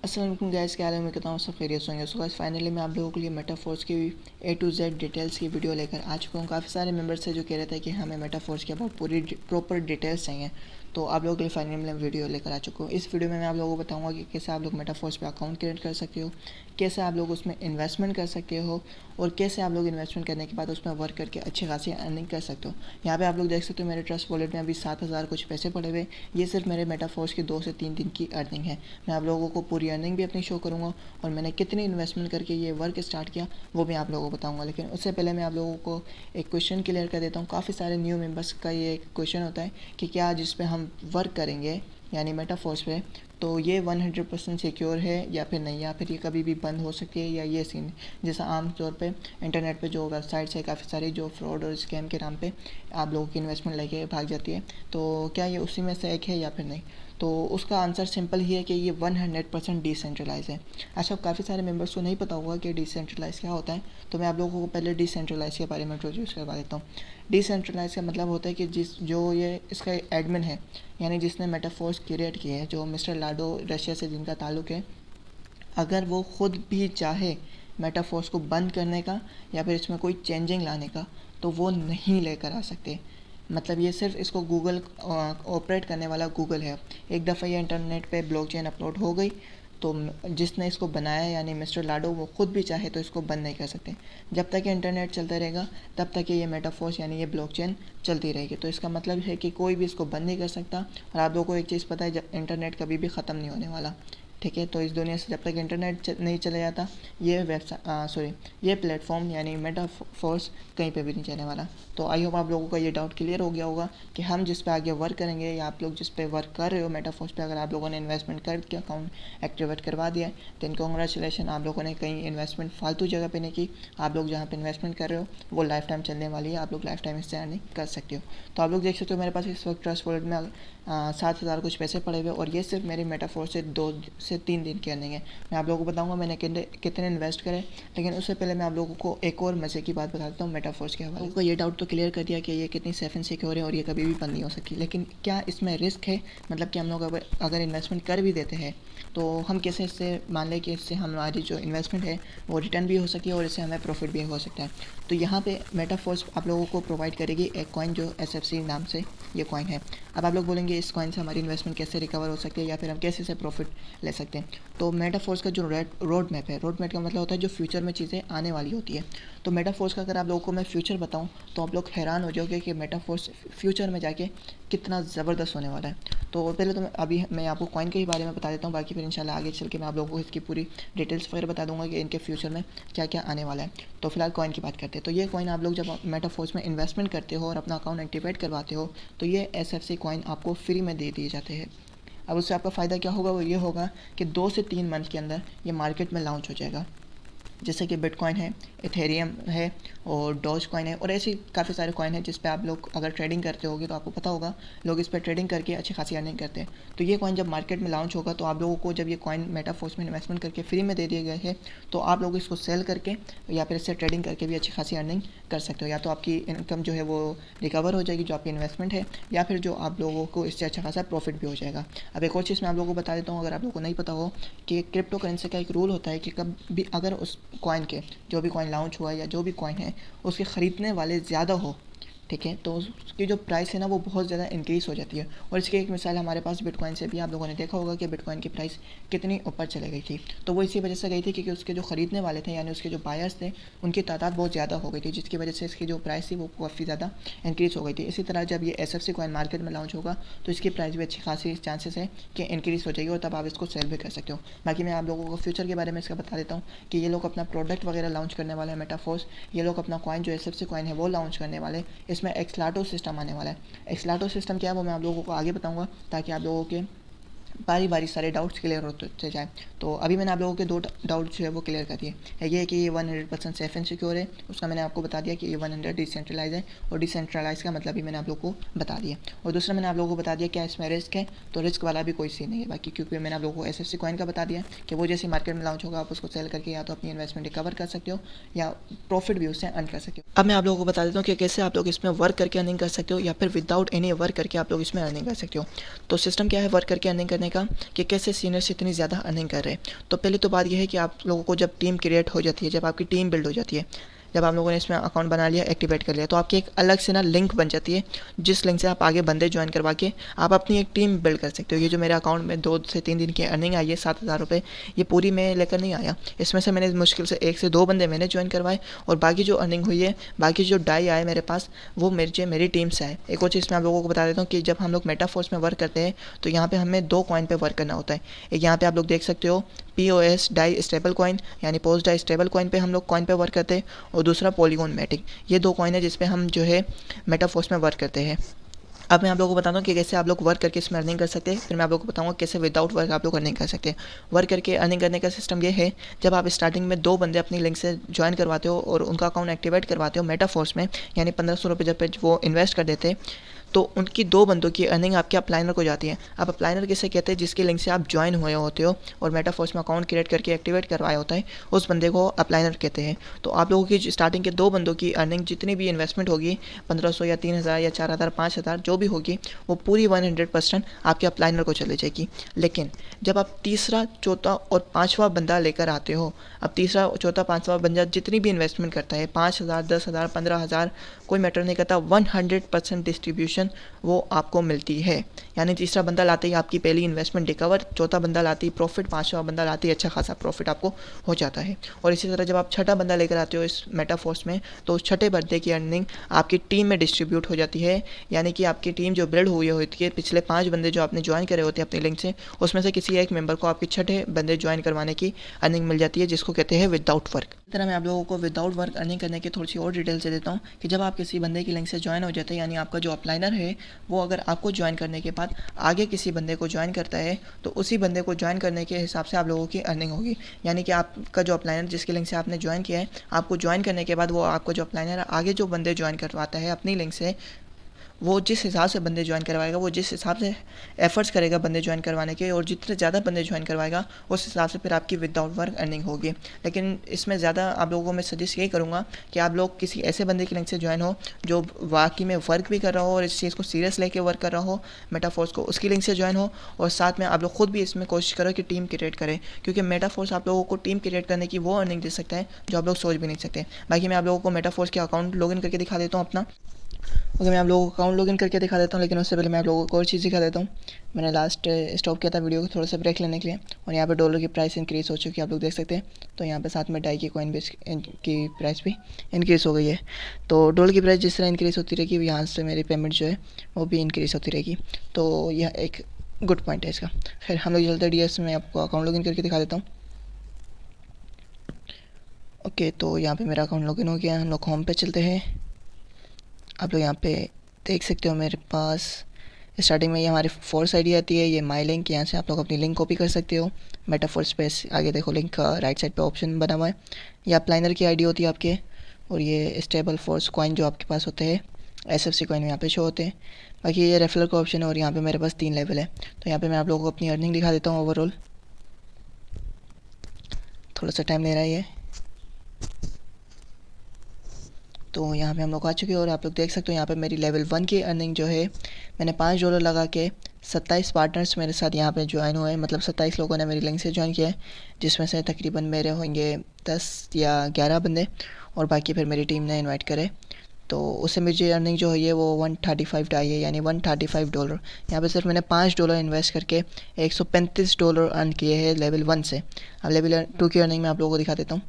अस्सलाम वालेकुम गाइस, क्या हाल है? मैं कहता हूँ सब खैरियत से होंगे। सो गाइस, फाइनली मैं आप लोगों के लिए मेटाफोर्स की ए टू जेड डिटेल्स की वीडियो लेकर आ चुका हूँ। काफ़ी सारे मेंबर्स थे जो कह रहे थे कि हमें मेटाफोर्स के बहुत पूरी प्रॉपर डिटेल्स चाहिए, तो आप लोगों के लिए फाइनली मैं वीडियो लेकर आ चुका हूँ। इस वीडियो में मैं आप लोगों को बताऊँगा कि कैसे आप लोग मेटाफोर्स पे अकाउंट क्रिएट कर सकते हो, कैसे आप लोग उसमें इन्वेस्टमेंट कर सकते हो, और कैसे आप लोग इन्वेस्टमेंट करने के बाद उसमें वर्क करके अच्छी खासी अर्निंग कर सकते हो। यहाँ पे आप लोग देख सकते हो मेरे ट्रस्ट वॉलेट में अभी 7,000 कुछ पैसे पड़े हुए। ये सिर्फ मेरे मेटाफोर्स की 2 से 3 दिन की अर्निंग है। मैं आप लोगों को पूरी अर्निंग भी अपनी शो करूँगा और मैंने कितनी इन्वेस्टमेंट करके ये वर्क स्टार्ट किया वो भी आप लोगों को बताऊँगा। लेकिन उससे पहले मैं आप लोगों को एक क्वेश्चन क्लियर कर देता हूँ। काफ़ी सारे न्यू मेंबर्स का ये एक क्वेश्चन होता है कि क्या जिस पे हम वर्क करेंगे यानी मेटाफोर्स पे, तो ये 100% सिक्योर है या फिर नहीं, या फिर ये कभी भी बंद हो सकती है, या ये सीन जैसा आम तौर पे इंटरनेट पे जो वेबसाइट्स है काफ़ी सारी जो फ्रॉड और स्कैम के नाम पे आप लोगों की इन्वेस्टमेंट लेके भाग जाती है, तो क्या ये उसी में से एक है या फिर नहीं। तो उसका आंसर सिंपल ही है कि ये 100% डिसेंट्रलाइज है। अच्छा, काफ़ी सारे मेंबर्स को नहीं पता होगा कि डिसेंट्रलाइज क्या होता है, तो मैं आप लोगों को पहले डिसेंट्रलाइज के बारे में इंट्रोड्यूस करवा देता हूँ। डिसेंट्रलाइज का मतलब होता है कि जो ये इसका एडमिन है, यानी जिसने मेटाफोर्स क्रिएट किए हैं, जो मिस्टर लाडो रशिया से जिनका ताल्लुक़ है, अगर वो ख़ुद भी चाहे मेटाफोर्स को बंद करने का या फिर इसमें कोई चेंजिंग लाने का, तो वो नहीं लेकर आ सकते। मतलब ये सिर्फ इसको गूगल ऑपरेट करने वाला गूगल है। एक दफ़ा ये इंटरनेट पे ब्लॉकचेन अपलोड हो गई तो जिसने इसको बनाया यानी मिस्टर लाडो, वो ख़ुद भी चाहे तो इसको बंद नहीं कर सकते। जब तक ये इंटरनेट चलता रहेगा तब तक ये मेटाफोर्स यानी ये ब्लॉकचेन चलती रहेगी। तो इसका मतलब है कि कोई भी इसको बंद नहीं कर सकता। और आप लोगों को एक चीज़ पता है, जब इंटरनेट कभी भी ख़त्म नहीं होने वाला, ठीक है। तो इस दुनिया से जब तक इंटरनेट नहीं चला जाता, ये ये प्लेटफॉर्म यानी मेटाफोर्स कहीं पे भी नहीं चलने वाला। तो आई होप आप लोगों का ये डाउट क्लियर हो गया होगा कि हम जिस पे आगे वर्क करेंगे या आप लोग जिस पे वर्क कर रहे हो मेटाफोर्स पे, अगर आप लोगों ने इन्वेस्टमेंट करके अकाउंट एक्टिवेट करवा दिया है देन कॉन्ग्रेचुलेशन, आप लोगों ने कहीं इन्वेस्टमेंट फालतू जगह पे नहीं की। आप लोग जहाँ पे इन्वेस्टमेंट कर रहे हो वो लाइफ टाइम चलने वाली है, आप लोग लाइफ टाइम इससे अर्निंग कर सकते हो। तो आप लोग देख सकते हो मेरे पास इस वक्त ट्रस्ट वॉलेट में 7,000 कुछ पैसे पड़े हुए, और ये सिर्फ मेरी मेटाफोर से 2 से 3 दिन की अर्निंग है। मैं आप लोगों को बताऊंगा मैंने कितने इन्वेस्ट करे, लेकिन उससे पहले मैं आप लोगों को एक और मज़े की बात बता देता हूँ मेटाफोर्स के हवाले। आपको ये डाउट तो क्लियर कर दिया कि ये कितनी सेफ एंड सिक्योर है और ये कभी भी बंद नहीं हो सकती, लेकिन क्या इसमें रिस्क है? मतलब कि हम लोग अगर इन्वेस्टमेंट कर भी देते हैं तो हम कैसे इससे मान लें कि इससे हमारी जो इन्वेस्टमेंट है वो रिटर्न भी हो सके और इससे हमें प्रॉफिट भी हो सकता है। तो यहाँ पे मेटाफोर्स आप लोगों को प्रोवाइड करेगी एक कॉइन जो SFC नाम से ये कॉइन है। अब आप लोग बोलेंगे इस कॉइन से हमारी इन्वेस्टमेंट कैसे रिकवर हो सकती है या फिर हम कैसे से प्रॉफिट ले सकते हैं। तो मेटाफोर्स का जो रोड मैप है, रोड मैप का मतलब होता है जो फ्यूचर में चीज़ें आने वाली होती है। तो मेटाफोर्स का अगर आप लोगों को मैं फ्यूचर बताऊं तो आप लोग हैरान हो जाओगे कि मेटाफोर्स फ्यूचर में जाके कितना ज़बरदस्त होने वाला है। तो पहले तो मैं आपको कॉइन के ही बारे में बता देता हूँ, बाकी फिर इंशाल्लाह आगे चल के मैं आप लोगों को इसकी पूरी डिटेल्स वगैरह बता दूंगा कि इनके फ्यूचर में क्या क्या आने वाला है। तो फिलहाल कॉइन की बात करते हैं। तो ये कॉइन आप लोग जब मेटाफोर्स में इन्वेस्टमेंट करते हो और अपना अकाउंट एक्टिवेट करवाते हो तो ये SFC कॉइन आपको फ्री में दे दिए जाते हैं। अब उससे आपका फ़ायदा क्या होगा? वो ये होगा कि 2 से 3 मंथ के अंदर ये मार्केट में लॉन्च हो जाएगा। जैसे कि बिटकॉइन है, इथेरियम है और डॉज कॉइन है, और ऐसी काफ़ी सारे कॉइन है जिस पे आप लोग अगर ट्रेडिंग करते होगे तो आपको पता होगा लोग इस पर ट्रेडिंग करके अच्छी खासी अर्निंग करते हैं। तो ये कॉइन जब मार्केट में लॉन्च होगा तो आप लोगों को जब ये कॉइन मेटाफोर्स में इन्वेस्टमेंट करके फ्री में दे दिए गए हैं तो आप लोग इसको सेल करके या फिर इससे ट्रेडिंग करके भी अच्छी खासी अर्निंग कर सकते हो। या तो आपकी इनकम जो है वो रिकवर हो जाएगी जो आपकी इन्वेस्टमेंट है, या फिर जो आप लोगों को इससे अच्छा खासा प्रॉफिट भी हो जाएगा। अब एक और चीज़ मैं आप लोगों को बता देता हूँ, अगर आप लोगों को नहीं पता हो कि क्रिप्टो करेंसी का एक रूल होता है कि कब भी अगर उस कॉइन के जो भी कॉइन लॉन्च हुआ है या जो भी कॉइन है उसके ख़रीदने वाले ज़्यादा हो, ठीक है, तो उसकी जो प्राइस है ना वो बहुत ज़्यादा इंक्रीज़ हो जाती है। और इसकी एक मिसाल हमारे पास बिटकॉइन से भी आप लोगों ने देखा होगा कि बिटकॉइन की प्राइस कितनी ऊपर चले गई थी। तो वो इसी वजह से गई थी क्योंकि उसके जो ख़रीदने वाले थे यानी उसके जो बायर्स थे उनकी तादाद बहुत ज़्यादा हो गई थी, जिसकी वजह से इसकी जो प्राइस थी वो काफ़ी ज़्यादा इंक्रीज़ हो गई थी। इसी तरह जब ये SFC कॉइन मार्केट में लॉन्च होगा तो इसकी प्राइस भी अच्छी खासी चांसेस है कि इंक्रीज़ हो जाएगी और तब आप इसको सेल भी कर सकते हो। बाकी मैं आप लोगों को फ्यूचर के बारे में इसका बता देता हूँ कि ये लोग अपना प्रोडक्ट वगैरह लॉन्च करने वाले हैं मेटाफोर्स। ये लोग अपना कॉइन जो SFC कॉइन है वो लॉन्च करने वाले। इसमें एक्सलाटो सिस्टम आने वाला है। एक्सलाटो सिस्टम क्या है वो मैं आप लोगों को आगे बताऊंगा ताकि आप लोगों के बारी बारी सारे डाउट्स क्लियर होते जाए। तो अभी मैंने आप लोगों के 2 डाउट्स जो है वो क्लियर कर दिए। ये है कि ये 100% सेफ एंड सिक्योर है, उसका मैंने आपको बता दिया कि ये 100 डिसेंट्रलाइज है, और डिसेंट्रलाइज का मतलब भी मैंने आप लोगों को बता दिया। और दूसरा मैंने आप लोगों को बता दिया क्या इसमें रिस्क है, तो रिस्क वाला भी कोई सीन नहीं है बाकी, क्योंकि मैंने आप लोगों को SFC कॉइन का बता दिया कि वो जैसे मार्केट में लॉन्च होगा आप उसको सेल करके या तो अपनी इन्वेस्टमेंट रिकवर कर सकते हो या प्रॉफिट भी उससे अर्न कर सकते हो। अब मैं आप लोगों को बता देता हूँ कि कैसे आप लोग इसमें वर्क करके अर्निंग कर सकते हो या फिर विदाउट एनी वर्क करके आप लोग इसमें अर्निंग कर सकते हो। तो सिस्टम क्या है वर्क करके अर्निंग करने करने का कि कैसे सीनियर्स इतनी ज़्यादा अर्निंग कर रहे हैं। तो पहली तो बात यह है कि आप लोगों को जब टीम क्रिएट हो जाती है, जब आपकी टीम बिल्ड हो जाती है, जब आप लोगों ने इसमें अकाउंट बना लिया, एक्टिवेट कर लिया, तो आपकी एक अलग से ना लिंक बन जाती है, जिस लिंक से आप आगे बंदे ज्वाइन करवा के आप अपनी एक टीम बिल्ड कर सकते हो। ये जो मेरे अकाउंट में 2 से 3 दिन की अर्निंग आई है 7,000 रुपये, ये पूरी मैं लेकर नहीं आया। इसमें से मैंने मुश्किल से 1 से 2 बंदे मैंने ज्वाइन करवाए, और बाकी जो अर्निंग हुई है, बाकी जो डाई आए मेरे पास, वो मेरी टीम से आए। एक और चीज़ मैं आप लोगों को बता देता हूँ कि जब हम लोग मेटाफोर्स में वर्क करते हैं तो यहाँ पे हमें 2 कॉइन पे वर्क करना होता है। एक यहाँ पे आप लोग देख सकते हो POS डाई स्टेबल कॉइन, यानी पोस्ट डाई स्टेबल कॉइन पे हम लोग कॉइन पे वर्क करते हैं, और दूसरा पॉलीगॉन मैटिक। ये 2 कॉइन है जिस पे हम जो है मेटाफोर्स में वर्क करते हैं। अब मैं आप लोगों को बताता हूँ कि कैसे आप लोग वर्क करके इसमें अर्निंग कर सकते हैं, फिर मैं आप लोगों को बताऊँगा कैसे विदाउट वर्क आप लोग अर्निंग कर सकते हैं। वर्क करके अर्निंग करने का सिस्टम ये है, जब आप स्टार्टिंग में 2 बंदे अपनी लिंक से ज्वाइन करवाते हो और उनका अकाउंट एक्टिवेट करवाते हो मेटाफोर्स में, यानी 1500 रुपये जब वो इन्वेस्ट कर देते हैं, तो उनकी 2 बंदों की अर्निंग आपके अपलाइनर को जाती है। अब अपलाइनर किसे कहते हैं? जिसके लिंक से आप ज्वाइन हुए होते हो और मेटाफोर्स में अकाउंट क्रिएट करके एक्टिवेट करवाया होता है, उस बंदे को अपलाइनर कहते हैं। तो आप लोगों की स्टार्टिंग के 2 बंदों की अर्निंग जितनी भी इन्वेस्टमेंट होगी, 1500 या 3000 या 4000 5000 जो भी होगी, वो पूरी 100% आपके अपलाइनर को चले जाएगी। लेकिन जब आप तीसरा, चौथा और 5वां बंदा लेकर आते हो, अब तीसरा, चौथा, 5वां बंदा जितनी भी इन्वेस्टमेंट करता है, 5000 10,000 15,000, कोई मैटर नहीं करता, 100% डिस्ट्रीब्यूशन वो आपको मिलती है। यानी तीसरा बंदा लाते ही आपकी पहली इन्वेस्टमेंट रिकवर, चौथा बंदा लाते ही प्रॉफिट, 5वां बंदा लाते ही अच्छा खासा प्रॉफिट आपको हो जाता है। और इसी तरह जब आप छठा बंदा लेकर आते हो इस मेटाफोर्स में, तो उस छठे बंदे की अर्निंग आपकी टीम में डिस्ट्रीब्यूट हो जाती है। यानी कि आपकी टीम जो बिल्ड हुई होती है, पिछले 5 बंदे जो आपने ज्वाइन करे होते हैं अपनी लिंक से, उसमें से किसी एक मेंबर को आपके छठे बंदे ज्वाइन करवाने की अर्निंग मिल जाती है, जिसको कहते हैं विदाउट वर्क। इस तरह मैं आप लोगों को विदाउट वर्क अर्निंग करने की थोड़ी सी और डिटेल से देता हूँ कि जब आप किसी बंदे की लिंक से ज्वाइन हो जाते हैं, यानी आपका जो अपलाइनर है वो अगर आपको ज्वाइन करने के बाद आगे किसी बंदे को ज्वाइन करता है, तो उसी बंदे को ज्वाइन करने के हिसाब से आप लोगों की अर्निंग होगी। यानी कि आपका जो अपलाइनर जिसकी लिंक से आपने ज्वाइन किया है, आपको ज्वाइन करने के बाद वो आपको जो अपलाइनर आगे जो बंदे ज्वाइन करवाता है अपनी लिंक से, वो जिस हिसाब से बंदे ज्वाइन करवाएगा, वो जिस हिसाब से एफर्ट्स करेगा बंदे ज्वाइन करवाने के, और जितने ज़्यादा बंदे ज्वाइन करवाएगा उस हिसाब से फिर आपकी विदाउट वर्क अर्निंग होगी। लेकिन इसमें ज़्यादा आप लोगों को मैं सजेस्ट यही करूँगा कि आप लोग किसी ऐसे बंदे की लिंक से ज्वाइन हो जो वाकई में वर्क भी कर रहा हो और इस चीज़ को सीरियस लेके वर्क कर रहा हो, मेटाफोर्स को, उसकी लिंक से ज्वाइन हो। और साथ में आप लोग खुद भी इसमें कोशिश करो कि टीम क्रिएट करें, क्योंकि मेटाफोर्स आप लोगों को टीम क्रिएट करने की वो अर्निंग दे सकता है जो आप लोग सोच भी नहीं सकते। बाकी मैं आप लोगों को मेटाफोर्स के अकाउंट लॉगिन करके दिखा देता हूँ अपना। ओके, मैं आप लोगों को अकाउंट लॉगिन करके दिखा देता हूँ, लेकिन उससे पहले मैं आप लोगों को और चीज़ दिखा देता हूँ। मैंने लास्ट स्टॉप किया था वीडियो को थोड़ा सा ब्रेक लेने के लिए, और यहाँ पे डॉलर की प्राइस इंक्रीज़ हो चुकी है, आप लोग देख सकते हैं। तो यहाँ पे साथ में डाई की कॉइन भी की प्राइस भी इंक्रीज़ हो गई है। तो डॉलर की प्राइस जिस तरह इंक्रीज़ होती रहेगी, यहाँ से मेरी पेमेंट जो है वो भी इंक्रीज़ होती रहेगी। तो यह एक गुड पॉइंट है इसका। फिर हम लोग चलते DS में आपको अकाउंट लॉगिन करके दिखा देता हूँ। ओके, तो यहाँ पे मेरा अकाउंट लॉगिन हो गया। हम लोग होम पे चलते हैं। आप लोग यहाँ पे देख सकते हो मेरे पास स्टार्टिंग में ये हमारी फोर्स आईडी आती है, ये माई लिंक। यहाँ से आप लोग अपनी लिंक कॉपी कर सकते हो। मेटाफोर स्पेस आगे देखो लिंक का राइट साइड पे ऑप्शन बना हुआ है। ये अपलाइनर की आईडी होती है आपके, और ये स्टेबल फोर्स कॉइन जो आपके पास होते हैं SFC कॉइन यहाँ पे शो होते हैं। बाकी ये रेफरल का ऑप्शन है, और यहाँ पे मेरे पास 3 लेवल है। तो यहाँ पे मैं आप लोगों को अपनी अर्निंग दिखा देता हूँ ओवरऑल। थोड़ा सा टाइम ले रहा है ये। तो यहाँ पे हम लोग आ चुके हैं, और आप लोग देख सकते हो यहाँ पे मेरी लेवल 1 की अर्निंग जो है, मैंने $5 लगा के 27 पार्टनर्स मेरे साथ यहाँ पे ज्वाइन हुए हैं। मतलब 27 लोगों ने मेरी लिंक से ज्वाइन किया है, जिसमें से तकरीबन मेरे होंगे 10 या 11 बंदे, और बाकी फिर मेरी टीम ने इनवाइट करे। तो उससे मुझे अर्निंग जो हुई है वो 135 आई है, यानी $135। यहाँ पे सिर्फ मैंने $5 इन्वेस्ट करके $135 अर्न किए हैं लेवल 1 से। अब लेवल 2 की अर्निंग मैं आप लोगों को दिखा देता हूँ।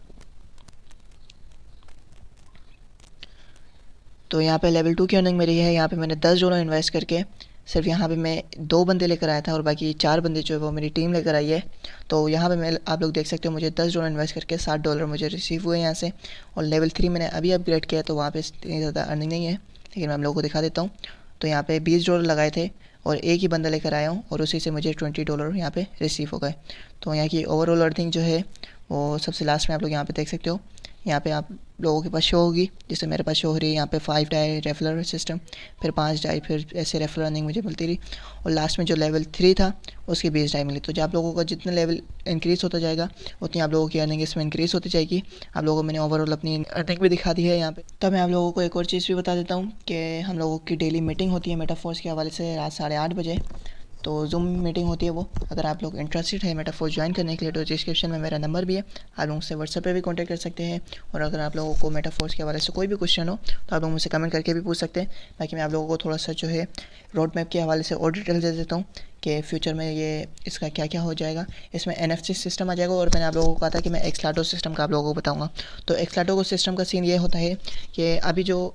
तो यहाँ पे लेवल 2 की अर्निंग मेरी है। यहाँ पे मैंने $10 इन्वेस्ट करके सिर्फ यहाँ पे मैं 2 बंदे लेकर आया था, और बाकी 4 बंदे जो है वो मेरी टीम लेकर आई है। तो यहाँ पे मैं आप लोग देख सकते हो मुझे $10 इन्वेस्ट करके $60 मुझे रिसीव हुए यहाँ से। और लेवल 3 मैंने अभी अपग्रेड किया, तो वहाँ पे इतनी ज़्यादा अर्निंग नहीं है, लेकिन मैं आप लोगों को दिखा देता हूँ। तो यहाँ पे $20 लगाए थे, और एक ही बंदा लेकर आया हूँ, और उसी से मुझे $20 यहाँ पे रिसीव हो गए। तो यहाँ की ओवरऑल अर्निंग जो है वो सबसे लास्ट में आप लोग यहाँ पे देख सकते हो। यहाँ पे आप लोगों के पास शो होगी, जैसे मेरे पास शो हो रही है यहाँ पे 5 डाई रेफरल सिस्टम, फिर 5 डाई, फिर ऐसे रेफरल अर्निंग मुझे मिलती रही। और लास्ट में जो लेवल 3 था उसकी 20 डाई मिली। तो जब आप लोगों का जितना लेवल इंक्रीज़ होता जाएगा, उतनी आप लोगों की अर्निंग इसमें इंक्रीज़ होती जाएगी। आप लोगों को मैंने ओवरऑल अपनी अर्निंग भी दिखा दी है यहाँ पे। तो मैं आप लोगों को एक और चीज़ भी बता देता हूँ कि हम लोगों की डेली मीटिंग होती है मेटाफोर्स के हवाले से रात 8:30 बजे। तो जूम मीटिंग होती है वो। अगर आप लोग इंटरेस्टेड है मेटाफोर्स ज्वाइन करने के लिए तो डिस्क्रिप्शन में मेरा नंबर भी है, आप लोग मुझसे व्हाट्सएप पे भी कांटेक्ट कर सकते हैं। और अगर आप लोगों को मेटाफोर्स के हवाले से कोई भी क्वेश्चन हो तो आप लोग मुझसे कमेंट करके भी पूछ सकते हैं, ताकि मैं आप लोगों को थोड़ा सा जो है रोड मैप के हवाले से और डिटेल दे देता हूँ कि फ्यूचर में ये इसका क्या क्या हो जाएगा। इसमें NFC सिस्टम आ जाएगा, और मैंने आप लोगों को कहा था कि मैं एक्सलाटो सिस्टम का आप लोगों को बताऊँगा। तो एक्सलाटो सिस्टम का सीन ये होता है कि अभी जो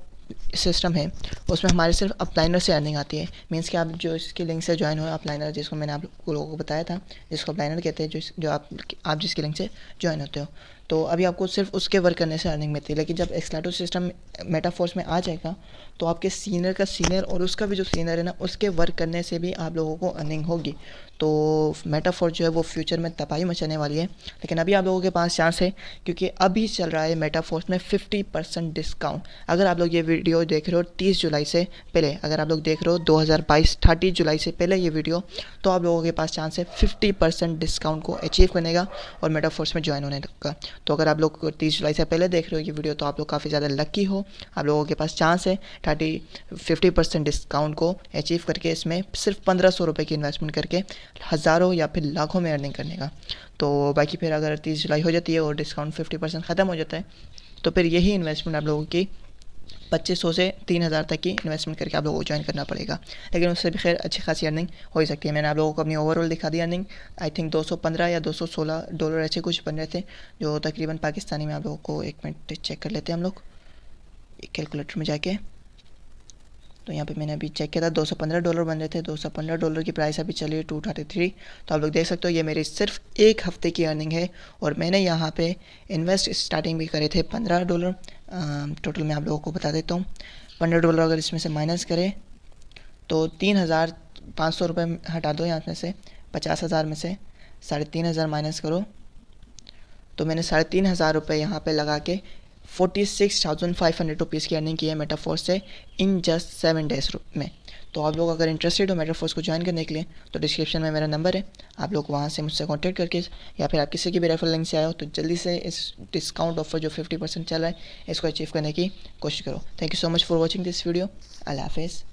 सिस्टम है उसमें हमारे सिर्फ अपलाइनर से अर्निंग आती है। मींस कि आप जो इसकी लिंक से ज्वाइन हो, अपलाइनर जिसको मैंने आप लोगों को बताया था, जिसको अपलाइनर कहते हैं, जो आप जिसकी लिंक से ज्वाइन होते हो, तो अभी आपको सिर्फ उसके वर्क करने से अर्निंग मिलती है। लेकिन जब एक्सलाटो सिस्टम मेटाफोर्स में आ जाएगा तो आपके सीनियर का सीनियर और उसका भी जो सीनियर है ना, उसके वर्क करने से भी आप लोगों को अर्निंग होगी। तो मेटाफोर्स जो है वो फ्यूचर में तबाही मचाने वाली है। लेकिन अभी आप लोगों के पास चांस है, क्योंकि अभी चल रहा है मेटाफोर्स में 50% डिस्काउंट। अगर आप लोग ये वीडियो देख रहे हो 30 जुलाई से पहले, अगर आप लोग देख रहे हो 2022 30 जुलाई से पहले ये वीडियो, तो आप लोगों के पास चांस है 50% डिस्काउंट को अचीव करने का और मेटाफोर्स में ज्वाइन होने का। तो अगर आप लोग 30 जुलाई से पहले देख रहे हो ये वीडियो तो आप लोग काफ़ी ज़्यादा लकी हो, आप लोगों के पास चांस है 50% डिस्काउंट को अचीव करके इसमें सिर्फ 1500 रुपये की इन्वेस्टमेंट करके हज़ारों या फिर लाखों में अर्निंग करने का। तो बाकी फिर अगर 30 जुलाई हो जाती है और डिस्काउंट 50% ख़त्म हो जाता है, तो फिर यही इन्वेस्टमेंट आप लोगों की 2500 से 3000 तक की इन्वेस्टमेंट करके आप लोगों को ज्वाइन करना पड़ेगा। लेकिन उससे भी खैर अच्छी खासी अर्निंग हो ही सकती है। मैंने आप लोगों को अपनी ओवरऑल दिखा दी अर्निंग। आई थिंक $215 या $216 ऐसे कुछ बन रहे थे, जो तकरीबन पाकिस्तानी में आप लोगों को, एक मिनट चेक कर लेते हैं हम लोग कैलकुलेटर में जाके। तो यहाँ पे मैंने अभी चेक किया था $215 बन रहे थे। $215 की प्राइस अभी चली है 233। तो आप लोग देख सकते हो ये मेरी सिर्फ एक हफ़्ते की अर्निंग है, और मैंने यहाँ पे इन्वेस्ट स्टार्टिंग भी करे थे $15। टोटल मैं आप लोगों को बता देता हूँ। $15 अगर इसमें से माइनस करें तो 3500 रुपये हटा दो यहाँ में से, 50,000 में से 3500 माइनस करो, तो मैंने 3500 रुपये यहाँ पे लगा के 46,500 रुपीज़ की अर्निंग की है मेटाफोर्स से इन जस्ट 7 डेज़ में। तो आप लोग अगर इंटरेस्टेड हो मेटाफोर्स को ज्वाइन करने के लिए तो डिस्क्रिप्शन में मेरा नंबर है, आप लोग वहाँ से मुझसे कांटेक्ट करके, या फिर आप किसी की भी रेफरल लिंक से आए हो तो जल्दी से इस डिस्काउंट ऑफर जो 50% चल रहा है इसको अचीव करने की कोशिश करो। Thank you so much for watching this video. अल्लाह हाफिज़।